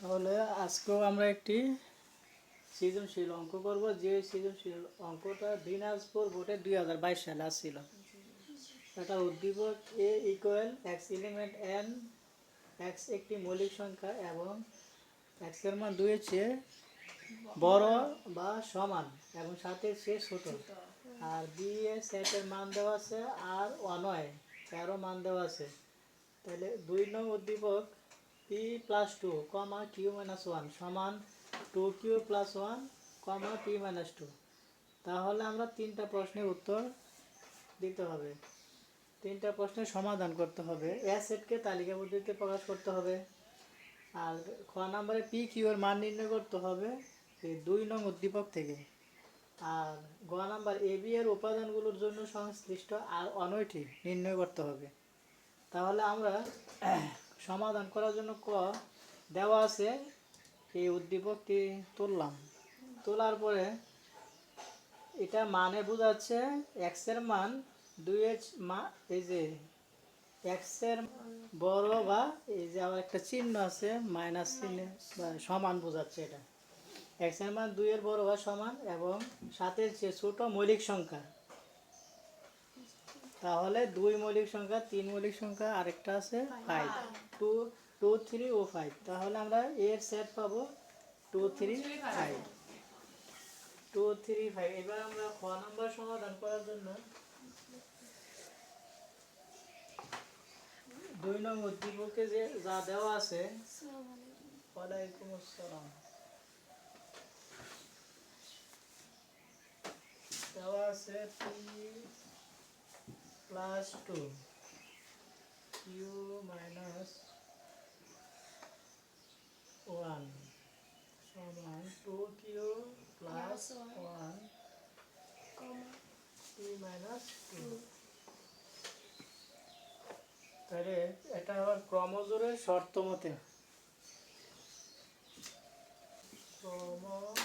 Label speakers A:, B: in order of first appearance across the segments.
A: তাহলে আজকেও আমরা একটি সৃজনশীল অঙ্ক করব, যে সৃজনশীল অঙ্কটা দিনাজপুর বোর্ডে 2022 সালে আসছিল। এটা উদ্দীপক A equal x element N, x একটি মৌলিক সংখ্যা এবং এক্স এর মান 2 এর চেয়ে বড় বা সমান এবং 7 এর চেয়ে ছোট, আর বি এর সেটের মান দেওয়া আছে আর 13 মান দেওয়া আছে। তাহলে 2 নং উদ্দীপক পি প্লাস 2 কমা কিউ মাইনাস 1 সমান 2q প্লাস 1 কমা পি মাইনাস 2। তাহলে আমরা 3টা প্রশ্নের উত্তর দিতে হবে, 3টা প্রশ্নের সমাধান করতে হবে। এ সেটকে তালিকা পদ্ধতিতে প্রকাশ করতে হবে। আর খ নম্বরে পি কিউ এর মান নির্ণয় করতে হবে এই 2 নং উদ্দীপক থেকে। আর গ নাম্বার এ বি এর উপাদানগুলোর জন্য সংশ্লিষ্ট আর অনৈটি নির্ণয় করতে হবে। তাহলে আমরা সমাধান করার জন্য ক দেওয়া আছে, এই উদ্দীপকটি তুললাম। তোলার পরে এটা মানে বোঝাচ্ছে এক্স এর মান 2 এর এই যে এক্স এর বড় বা এই যে আবার একটা চিহ্ন আছে মাইনাস চিহ্ন বা সমান বোঝাচ্ছে। এটা এক্স এর মান 2 এর বড় বা সমান এবং 7 এর চেয়ে ছোট মৌলিক সংখ্যা। তাহলে 2 মৌলিক সংখ্যা, 3 মৌলিক সংখ্যা, আরেকটা আছে 5, 2 2 3 ও 5। তাহলে আমরা এর সেট পাবো 2 3 5, 2 3 5। এবার আমরা খ নাম্বার সমাধান করার জন্য 2 নং উদ্দীপকে যে যা দেওয়া আছে, ওয়ালাইকুম আসসালাম, দেওয়া আছে পি প্লাস 2 কিউ মাইনাস 1 সমান 2q প্লাস 1 পি মাইনাস 2। তাহলে এটা আবার ক্রমজোড়ের শর্ত মতে, ক্রমজোড়ের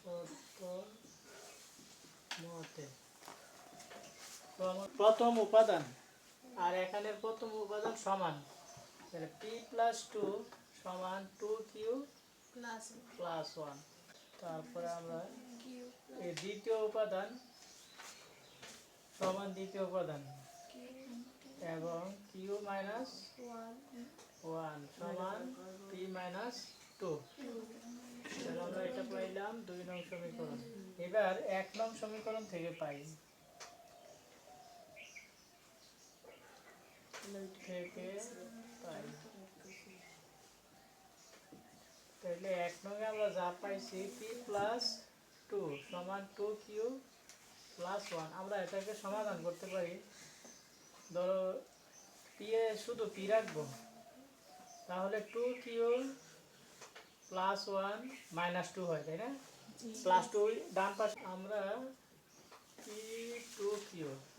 A: শর্ত মতে প্রথম উপাদান আর এখানের প্রথম উপাদান সমান, তাহলে পি প্লাস 2 সমান 2q প্লাস 1। তারপরে আমরা এই দ্বিতীয় উপাদান সমান দ্বিতীয় উপাদান এবং কিউ মাইনাস 1 সমান পি মাইনাস 2। তাহলে আমরা এটা পাইলাম 2 নং সমীকরণ। এবার 1 নং সমীকরণ থেকে পাই, তাহলে 1 নং আমরা যা পাইছি পি প্লাস 2 সমান 2q প্লাস 1। আমরা এটাকে সমাধান করতে পারি। ধরো পি এ শুধু পি রাখবো, তাহলে 2q প্লাস 1 মাইনাস 2 হয়, তাই না? প্লাস 2 ডান পাশে আমরা পি 2q,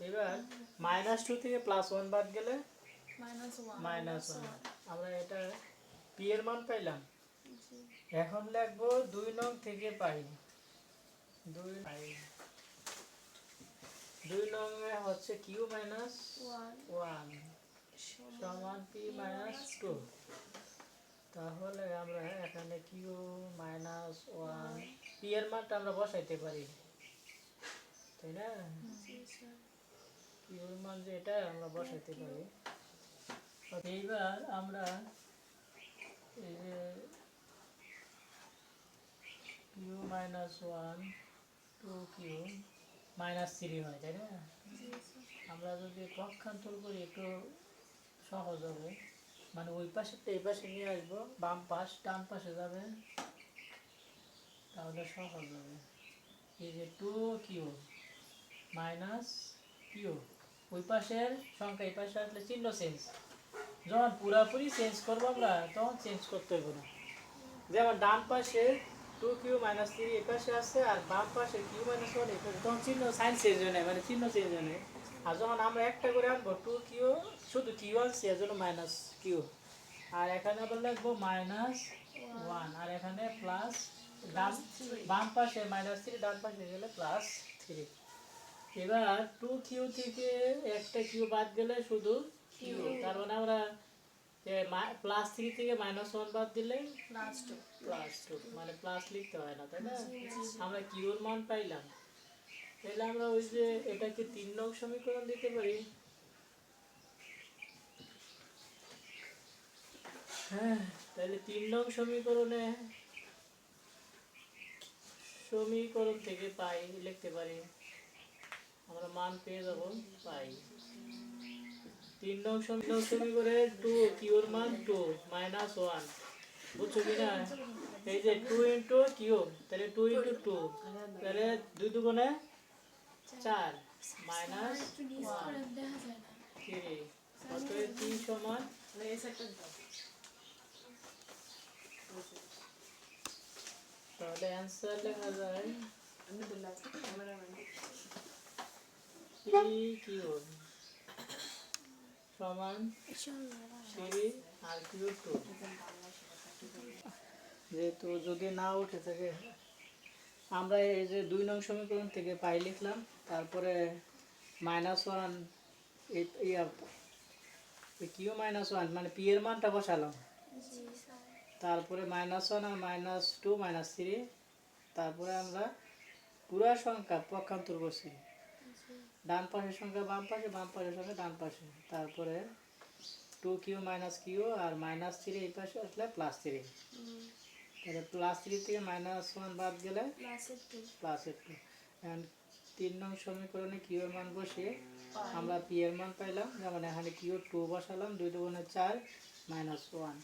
A: এবার মাইনাস 2 থেকে প্লাস 1 বাদ গেলে মাইনাস 1। আমরা এটা পি এর মান পাইলাম। এখন লিখবো 2 নং থেকে পাই 2 নং এ হচ্ছে কিউ মাইনাস 1 সমান পি মাইনাস 2। তাহলে আমরা এখানে কিউ মাইনাস 1 পি এর মানটা আমরা বসাইতে পারি, তাই না? কিউ এর মান যে এটা আমরা বসাইতে পারি। এইবার আমরা এই যে কিউ মাইনাস 1 2q মাইনাস 3 হয়, তাই না? আমরা যদি পক্ষান্তর করি একটু সহজ হবে, মানে ওই পাশে এই পাশে নিয়ে আসবো, বাম পাশ ডান পাশে যাবে, তাহলে সহজ হবে। এই যে 2q মাইনাস কিউ, ওই পাশের সংখ্যা এই পাশে আসলে চিহ্ন চেঞ্জ, যখন পুরাপুরি চেঞ্জ করবো আমরা তখন চেঞ্জ করতে হবে না। যেমন ডান পাশে 2q মাইনাস 3 এই পাশে আছে আর বাম পাশে কিউ মাইনাস 1 এই পাশে, তখন চিহ্ন সাইন চেঞ্জ হয় না, মানে চিহ্ন চেঞ্জ হয় না। আর যখন আমরা একটা করে আনবো 2q শুধু কিউ আনছি এর জন্য মাইনাস কিউ, আর এখানে আবার লিখবো মাইনাস 1 আর এখানে প্লাস, বাম পাশে মাইনাস 3 ডান পাশে গেলে প্লাস 3। এবার 2q থেকে একটা কিউ বাদ গেলে শুধু কিউ, তার মানে আমরা +3 থেকে -1 বাদ দিলে +2, মানে প্লাস লিখতে হয় না, তাই না? আমরা কিউর মান পাইলাম। তাহলে আমরা ওই যে এটাকে 3 নং সমীকরণ দিতে পারি। হ্যাঁ, তাহলে 3 নং সমীকরণ থেকে পাই লিখতে পারি, আমরা মান পেয়ে যাব পাই। 3 নং সমীকরণে 2, কিউর মান 2 -1, বুঝছো কিনা? এই যে 2 ইন্টু কিউ, তাহলে 2 ইন্টু 2, তাহলে 2 দুগুণে 4 -1 3, অতএব p সমান, তাহলে অ্যান্সার লেখা যায় p কিউ সমান 3 আর কিউ 2। যেহেতু যদি না উঠে থাকে, আমরা এই যে 2 নং সমীকরণ থেকে পাই লিখলাম, তারপরে -1 কিউ -1 মানে পি এর মানটা বসালাম, তারপরে -1 আর -2 -3, তারপরে আমরা পুরা সংখ্যা পক্ষান্তর করছি, ডান পাশের সংখ্যা বাম পাশে, বাম পাশের সংখ্যা ডান পাশে, তারপরে 2 কিউ কিউ আর -3 এই পাশে আসলে +3, তাহলে +3 থেকে -1 বাদ গেলে +2। এখন 3 নং সমীকরণে কিউ এর মান বসিয়ে আমরা পি এর মান পাইলাম, যেমন এখানে কিউ 2 বসালাম, 2 দুগুণে 4 -1,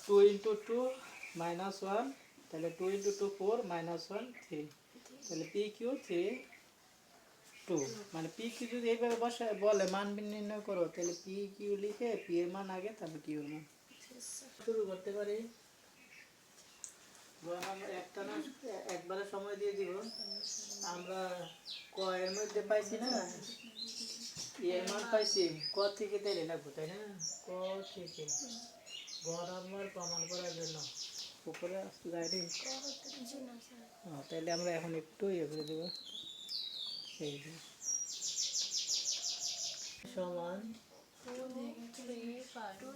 A: 2 ইন্টু 2 -1, তাহলে 2 ইন্টু 2 4 -1 3, তাহলে পি কিউ 3 2, মানে পি কিউ যদি এইভাবে বলে মান নির্ণয় করো, তাহলে পি কিউ লিখে পি এর মান আগে, তারপর কিউ এর মান শুরু করতে পারি। একটা না একবারে সময় দিয়ে দিব, আমরা ক এর মধ্যে পাইছি না, এর মান পাইছি ক থেকে তাইলে লাগবো, তাই না? ক থেকে গড় আমার প্রমাণ করার জন্য উপরে গাড়ি, তাহলে আমরা এখন একটু ইয়ে করে দেবো, এই যে সমান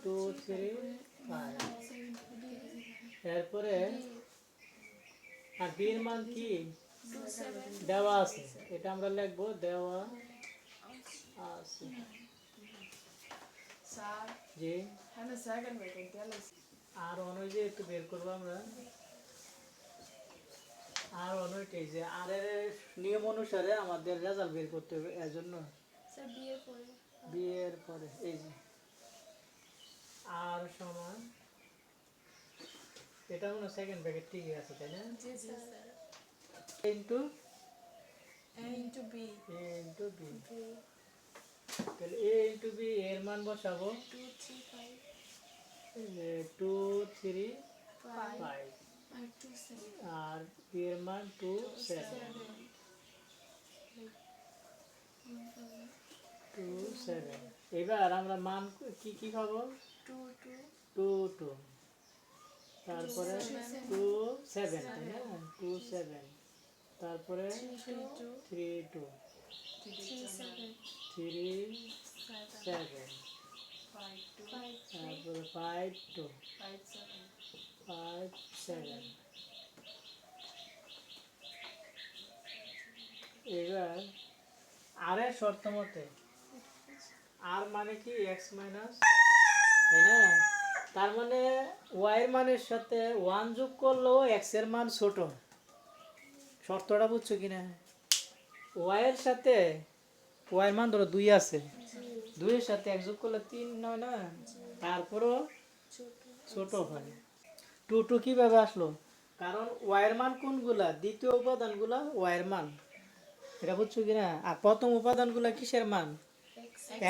A: 2 3 5, এরপরে আর বি এর মান কি দেওয়া আছে, এটা আমরা লিখবো দেওয়া আছে। জি, আর অনুযায়ী একটু বের করবো আমরা, আর অনুযায়ী যে আর এর নিয়ম অনুসারে আমাদের রেজাল্ট বের করতে হবে, এর জন্য বি এর পরে এই যে আর সমান, এটা মনে সেকেন্ড ব্র্যাকেট ঠিকই আছে, তাই না? ইন্টু এ ইন্টু বি, তাহলে এ ইন্টু বি এর মান বসাবো 2 3 5, আর বি এর মান 2 7 এবার আমরা মান কি কি পাবো 2 2, তারপরে 2 7, তাই না? 2 7, তারপরে 3 2 3 7, তারপরে 5 2 5 7। এবার আর এর শর্ত মতে, আর মানে কি এক্স মাইনাস, তাই না? তার মানে ওয়াই এর মানের সাথে 1 যোগ করলেও এক্স এর মান ছোট, শর্তটা বুঝছো কিনা? ওয়াই এর সাথে ওয়াই এর মান ধরো 2 আছে, 2 এর সাথে 1 যোগ করলে 3 নয় না, তারপরও ছোট হয়। 2 2 কিভাবে আসলো? কারণ ওয়াই এর মান কোনগুলা, দ্বিতীয় উপাদানগুলা ওয়াই এর মান, এটা বুঝছো কিনা? আর প্রথম উপাদানগুলা কিসের মান?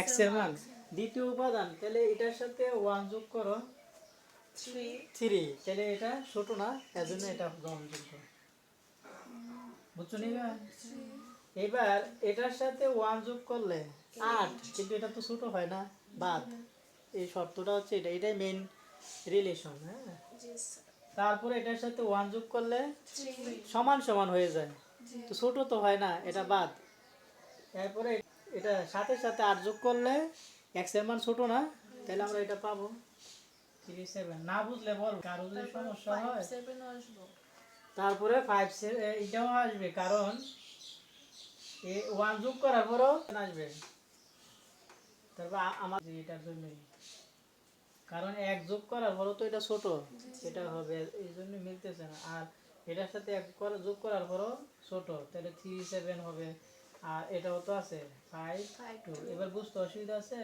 A: এক্স এর মান। দ্বিতীয় উপাদান, তাহলে এটার সাথে 1 যোগ করো 3, তাহলে এটা ছোট না, এজন্য এটা গ্রহণযোগ্য, বুঝছো না? এবার এটার সাথে 1 যোগ করলে 8, কিন্তু এটা তো ছোট হয় না, বাদ। এই শর্তটা হচ্ছে এটাই মেইন রিলেশন। হ্যাঁ, তারপরে এটার সাথে 1 যোগ করলে সমান সমান হয়ে যায়, তো ছোট তো হয় না, এটা বাদ। এরপরে এটা সাথে সাথে 8 যোগ করলে এক্স এর মান ছোট না, তাহলে আমরা এটা পাবো 3 7। না বুঝলে বল, কারো যদি সমস্যা হয় তারপরে 5 এটাও আসবে, কারণ এ 1 যোগ করার পরও আসবে। তারপর আমার এটার জন্য, কারণ 1 যোগ করার পরও তো এটা ছোট, এটা হবে এই জন্য মিলতেছে না। আর এটার সাথে 1 যোগ করার পরও ছোট, তাহলে 3 7 হবে। আর এটাও তো আছে 5 2। এবার বুঝতে অসুবিধা আছে?